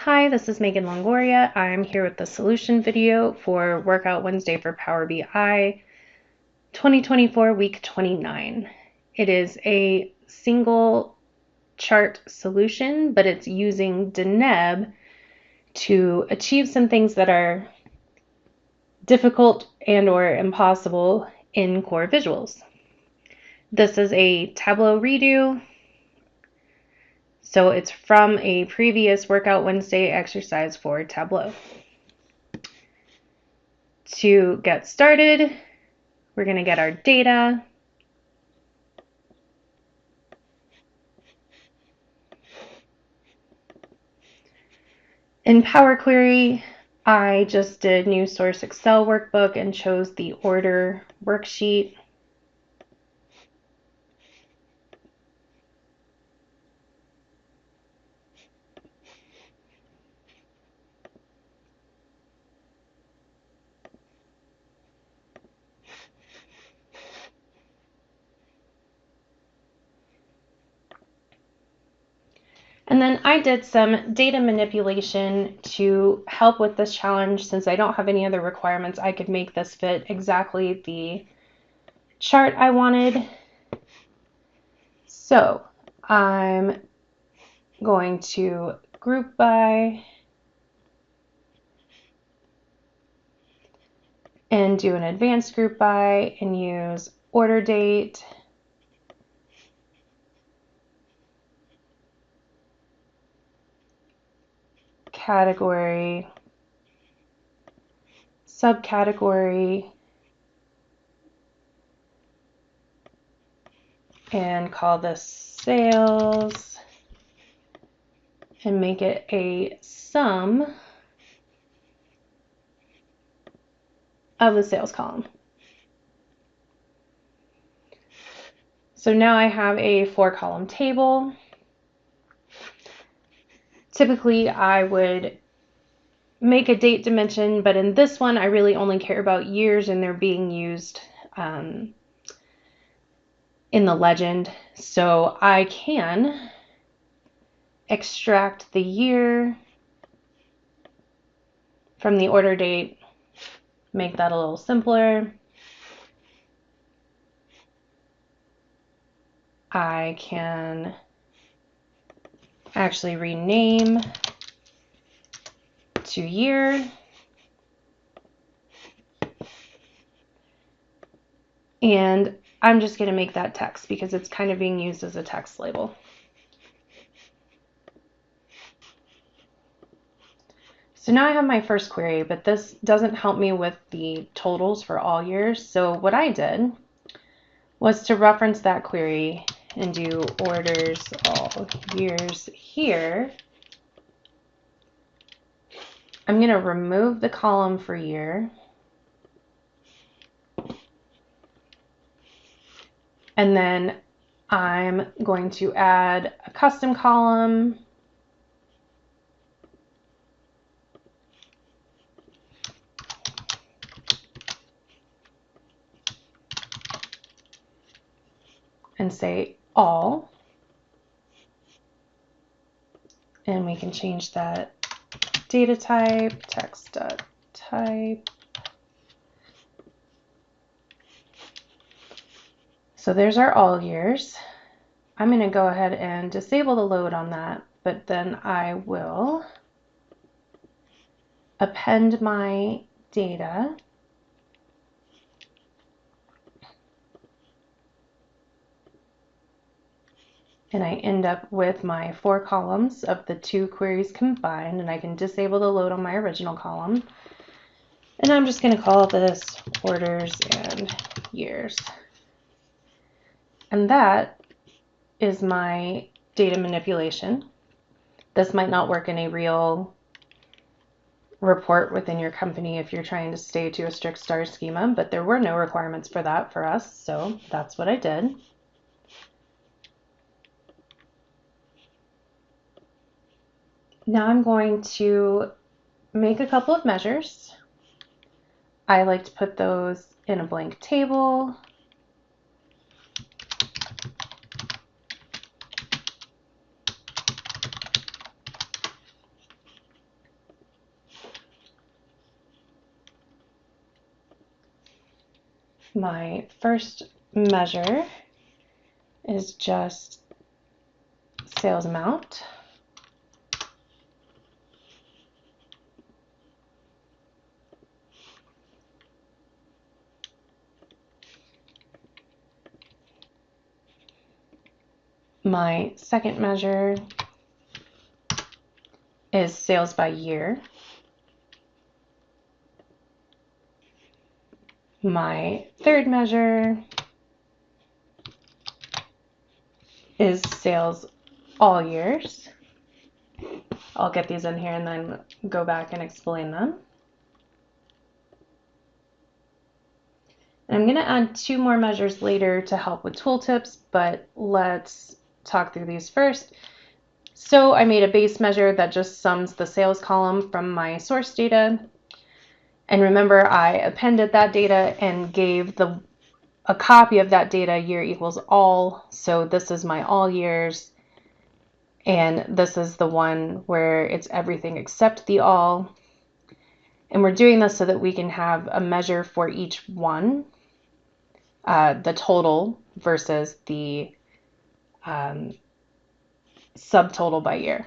Hi, this is Megan Longoria. I'm here with the solution video for Workout Wednesday for Power BI 2024 week 29. It is a single chart solution, but it's using Deneb to achieve some things that are difficult and or impossible in core visuals. This is a Tableau redo. So it's from a previous Workout Wednesday exercise for Tableau. To get started, we're going to get our data. In Power Query, I just did new source Excel workbook and chose the order worksheet. And then I did some data manipulation to help with this challenge. Since I don't have any other requirements, I could make this fit exactly the chart I wanted. So I'm going to group by and do an advanced group by and use order date, category, subcategory, and call this sales and make it a sum of the sales column. So now I have a 4-column table. Typically I would make a date dimension, but in this one I really only care about years and they're being used in the legend. So I can extract the year from the order date, make that a little simpler. I can actually rename to year. And I'm just going to make that text because it's kind of being used as a text label. So now I have my first query, but this doesn't help me with the totals for all years. So what I did was to reference that query and do orders all years here. I'm going to remove the column for year. And then I'm going to add a custom column. And say all. And we can change that data type, text.type. So there's our all years. I'm going to go ahead and disable the load on that, but then I will append my data. And I end up with my 4 columns of the 2 queries combined, and I can disable the load on my original column. And I'm just going to call this orders and years. And that is my data manipulation. This might not work in a real report within your company if you're trying to stay to a strict star schema, but there were no requirements for that for us, so that's what I did. Now I'm going to make a couple of measures. I like to put those in a blank table. My first measure is just sales amount. My second measure is sales by year. My third measure is sales all years. I'll get these in here and then go back and explain them. And I'm going to add 2 more measures later to help with tooltips, but let's talk through these first. So I made a base measure that just sums the sales column from my source data. And remember, I appended that data and gave a copy of that data year equals all. So this is my all years. And this is the one where it's everything except the all. And we're doing this so that we can have a measure for each one, the total versus the subtotal by year.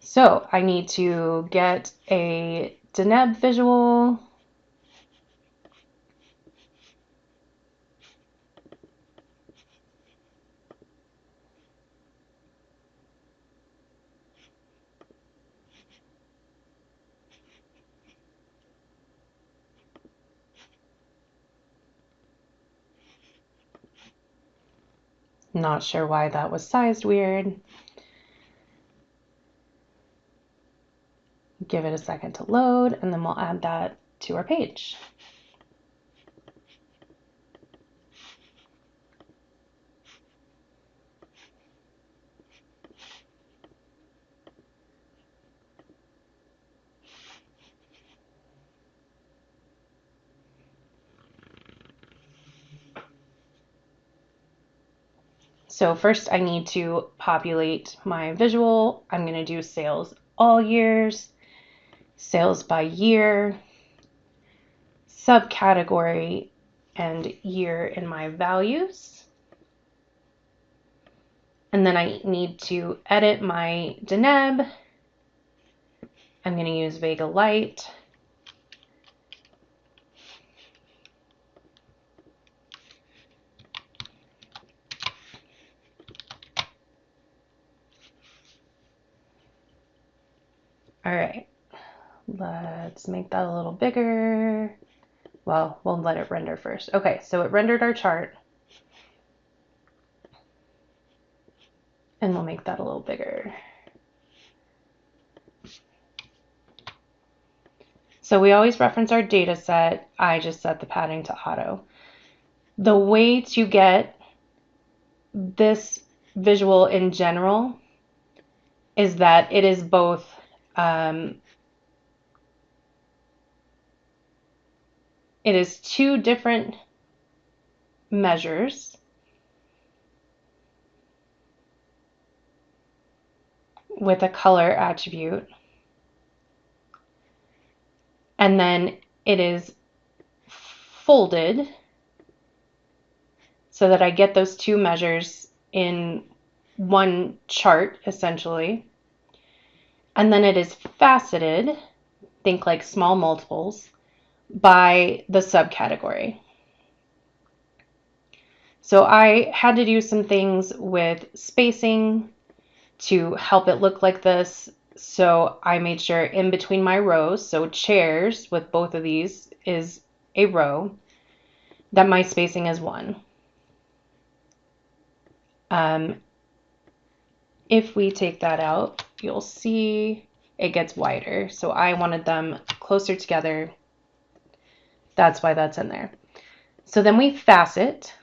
So I need to get a Deneb visual. Not sure why that was sized weird. Give it a second to load, and then we'll add that to our page. So first I need to populate my visual. I'm going to do sales all years, sales by year, subcategory, and year in my values. And then I need to edit my Deneb. I'm going to use Vega Light. All right, let's make that a little bigger. Well, we'll let it render first. Okay, so it rendered our chart. And we'll make that a little bigger. So we always reference our data set. I just set the padding to auto. The way to get this visual in general is that it is both it is 2 different measures with a color attribute, and then it is folded so that I get those 2 measures in one chart essentially, and then it is faceted, think like small multiples, by the subcategory. So I had to do some things with spacing to help it look like this. So I made sure in between my rows, so chairs with both of these is a row, that my spacing is 1. If we take that out, you'll see it gets wider. So I wanted them closer together. That's why that's in there. So then we facet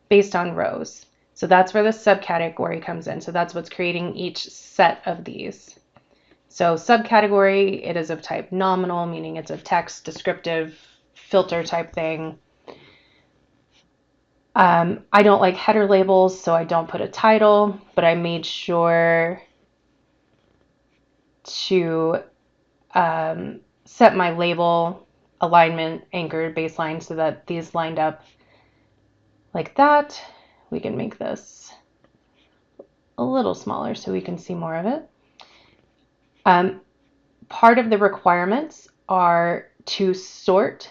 based on rows. So that's where the subcategory comes in. So that's what's creating each set of these. So subcategory, it is of type nominal, meaning it's a text, descriptive, filter type thing. I don't like header labels, so I don't put a title, but I made sure to set my label alignment, anchor, baseline, so that these lined up like that. We can make this a little smaller so we can see more of it. Part of the requirements are to sort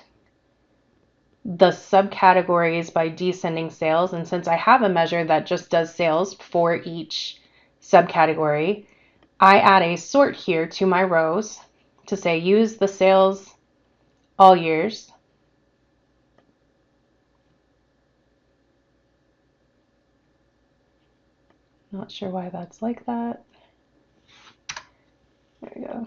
the subcategories by descending sales. And since I have a measure that just does sales for each subcategory, I add a sort here to my rows to say use the sales all years. Not sure why that's like that. There we go.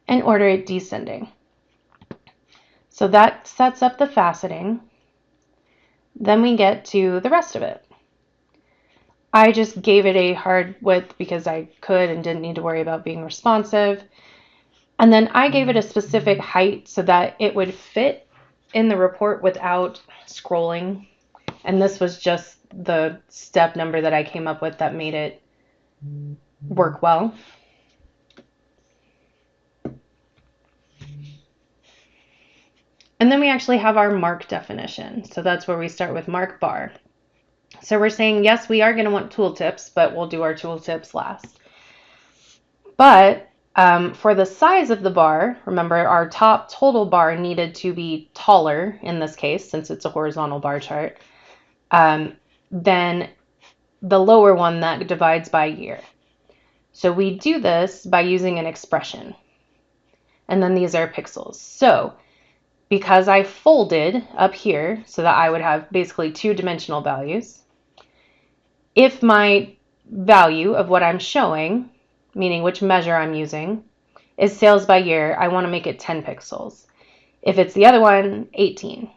And order it descending. So that sets up the faceting. Then we get to the rest of it. I just gave it a hard width because I could and didn't need to worry about being responsive. And then I gave it a specific height so that it would fit in the report without scrolling. And this was just the step number that I came up with that made it work well. And then we actually have our mark definition. So that's where we start with mark bar. So we're saying, yes, we are going to want tooltips, but we'll do our tooltips last. But for the size of the bar, remember our top total bar needed to be taller in this case, since it's a horizontal bar chart, than the lower one that divides by year. So we do this by using an expression. And then these are pixels. So because I folded up here so that I would have basically two-dimensional values, if my value of what I'm showing, meaning which measure I'm using, is sales by year, I want to make it 10 pixels. If it's the other one, 18.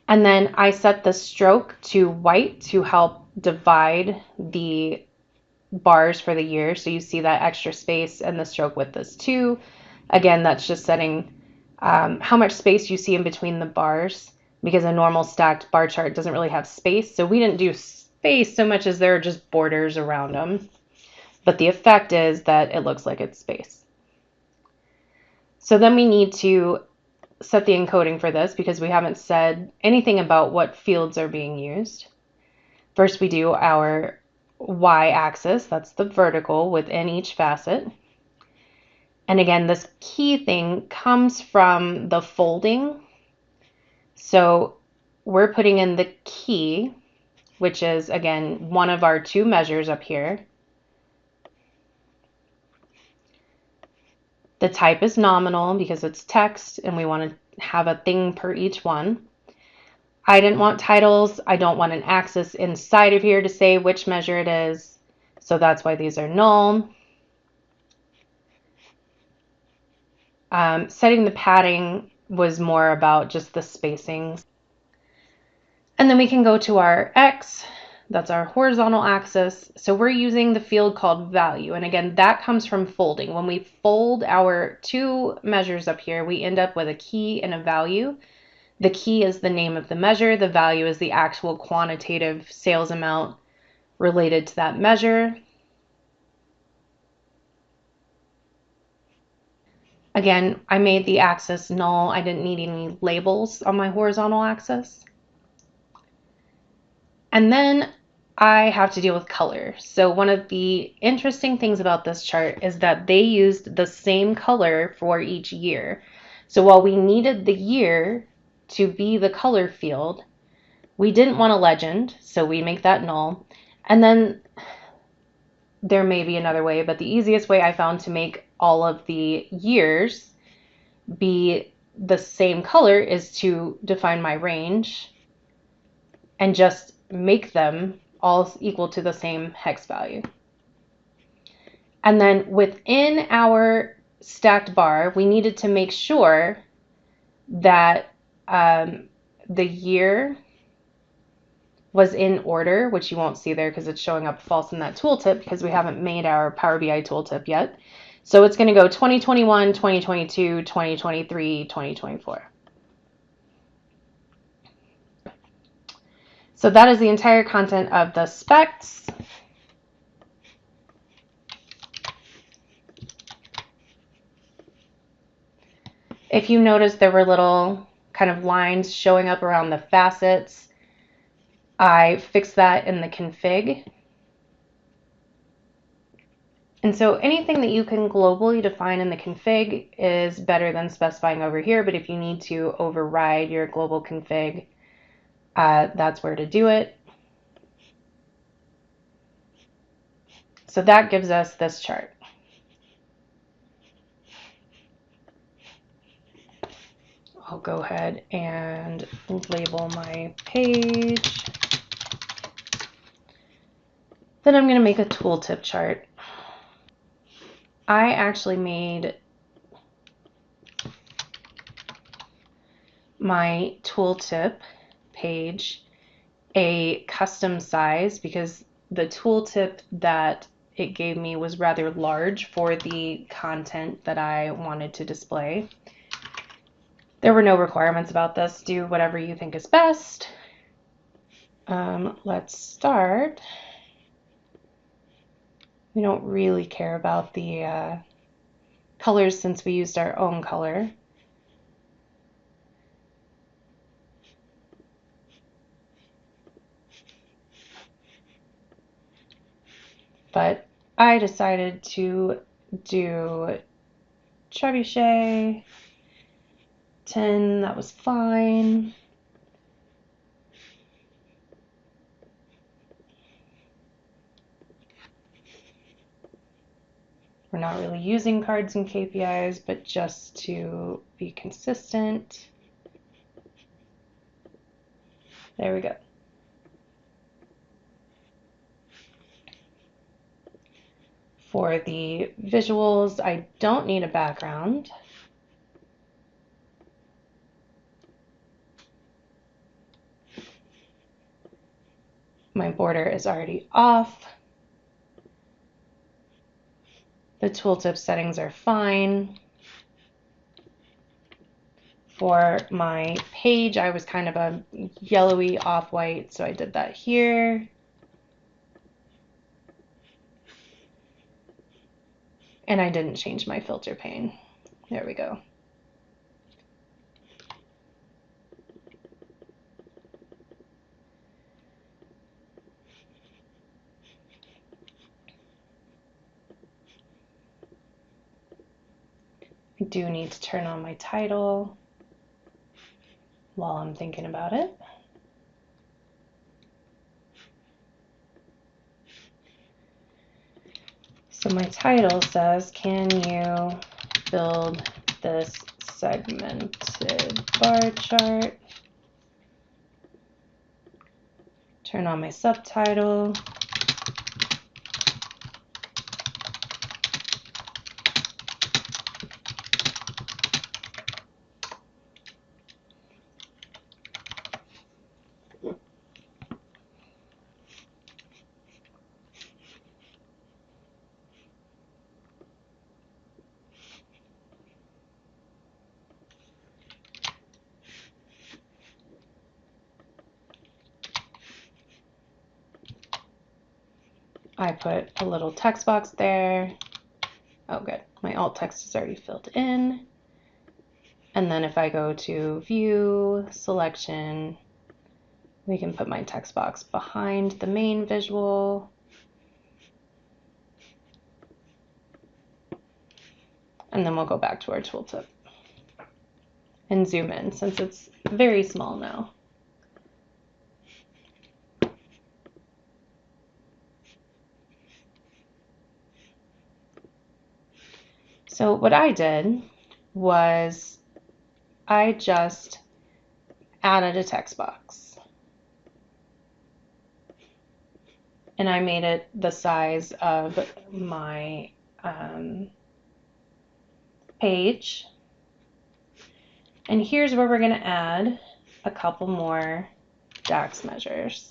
And then I set the stroke to white to help divide the bars for the year. So you see that extra space, and the stroke width is 2. Again, that's just setting how much space you see in between the bars, because a normal stacked bar chart doesn't really have space. So we didn't do space so much as there are just borders around them. But the effect is that it looks like it's space. So then we need to set the encoding for this because we haven't said anything about what fields are being used. First, we do our y-axis, that's the vertical within each facet. And again, this key thing comes from the folding. So we're putting in the key, which is, again, one of our two measures up here. The type is nominal because it's text and we want to have a thing per each one. I didn't want titles. I don't want an axis inside of here to say which measure it is. So that's why these are null. Setting the padding was more about just the spacing. And then we can go to our X. That's our horizontal axis. So we're using the field called value. And again, that comes from folding. When we fold our two measures up here, we end up with a key and a value. The key is the name of the measure. The value is the actual quantitative sales amount related to that measure. Again, I made the axis null. I didn't need any labels on my horizontal axis. And then I have to deal with color. So one of the interesting things about this chart is that they used the same color for each year. So while we needed the year to be the color field, we didn't want a legend, so we make that null. And then there may be another way, but the easiest way I found to make all of the years be the same color is to define my range and just make them all equal to the same hex value. And then within our stacked bar, we needed to make sure that the year was in order, which you won't see there because it's showing up false in that tooltip because we haven't made our Power BI tooltip yet. So it's going to go 2021, 2022, 2023, 2024. So that is the entire content of the specs. If you notice there were little kind of lines showing up around the facets, I fixed that in the config. And so anything that you can globally define in the config is better than specifying over here, but if you need to override your global config, that's where to do it. So that gives us this chart. I'll go ahead and label my page. Then I'm going to make a tooltip chart. I actually made my tooltip page a custom size because the tooltip that it gave me was rather large for the content that I wanted to display. There were no requirements about this. Do whatever you think is best. Let's start. We don't really care about the colors since we used our own color. But I decided to do trebuchet 10, that was fine. We're not really using cards and KPIs, but just to be consistent. There we go. For the visuals, I don't need a background. My border is already off. The tooltip settings are fine. For my page, I was kind of a yellowy off-white, so I did that here. And I didn't change my filter pane. There we go. I do need to turn on my title while I'm thinking about it. So my title says, can you build this segmented bar chart? Turn on my subtitle. I put a little text box there. Oh, good. My alt text is already filled in. And then if I go to view, selection, we can put my text box behind the main visual. And then we'll go back to our tooltip and zoom in since it's very small now. So what I did was I just added a text box. And I made it the size of my page. And here's where we're going to add a couple more DAX measures.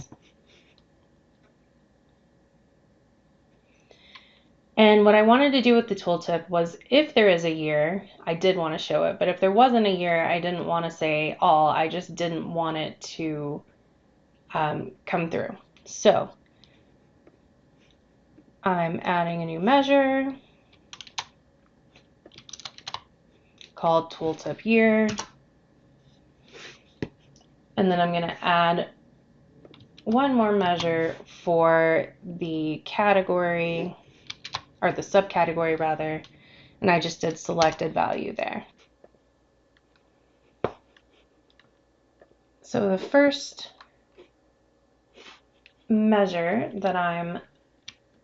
And what I wanted to do with the tooltip was if there is a year, I did want to show it, but if there wasn't a year, I didn't want to say all, I just didn't want it to come through. So I'm adding a new measure. called tooltip year. And then I'm going to add one more measure for the category, or the subcategory rather, and I just did selected value there. So the first measure that I'm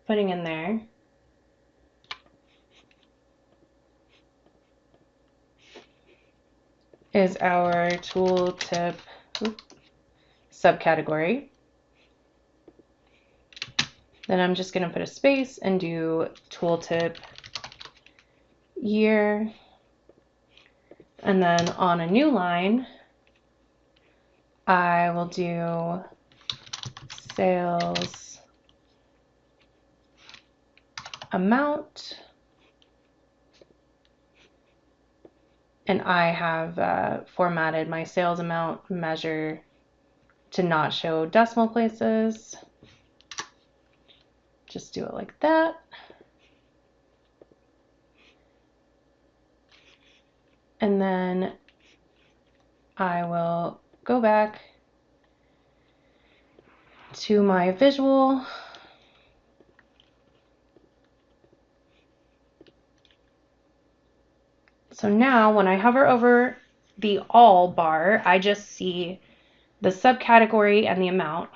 putting in there is our tooltip subcategory. Then I'm just going to put a space and do tooltip year. And then on a new line, I will do sales amount. And I have formatted my sales amount measure to not show decimal places. Just do it like that. And then I will go back to my visual. So now when I hover over the all bar, I just see the subcategory and the amount.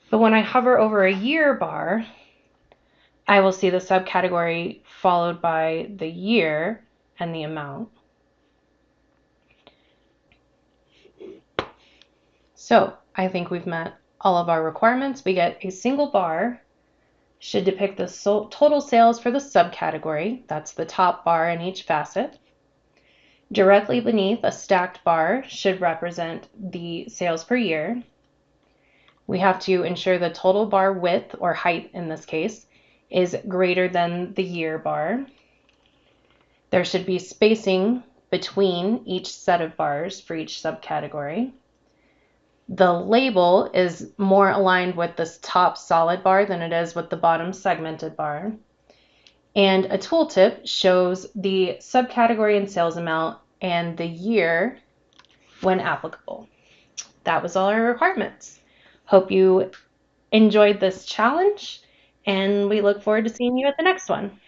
But when I hover over a year bar, I will see the subcategory followed by the year and the amount. So I think we've met all of our requirements. We get a single bar should depict the total sales for the subcategory. That's the top bar in each facet. Directly beneath, a stacked bar should represent the sales per year. We have to ensure the total bar width, or height in this case, is greater than the year bar. There should be spacing between each set of bars for each subcategory. The label is more aligned with this top solid bar than it is with the bottom segmented bar. And a tooltip shows the subcategory and sales amount and the year when applicable. That was all our requirements. Hope you enjoyed this challenge, and we look forward to seeing you at the next one.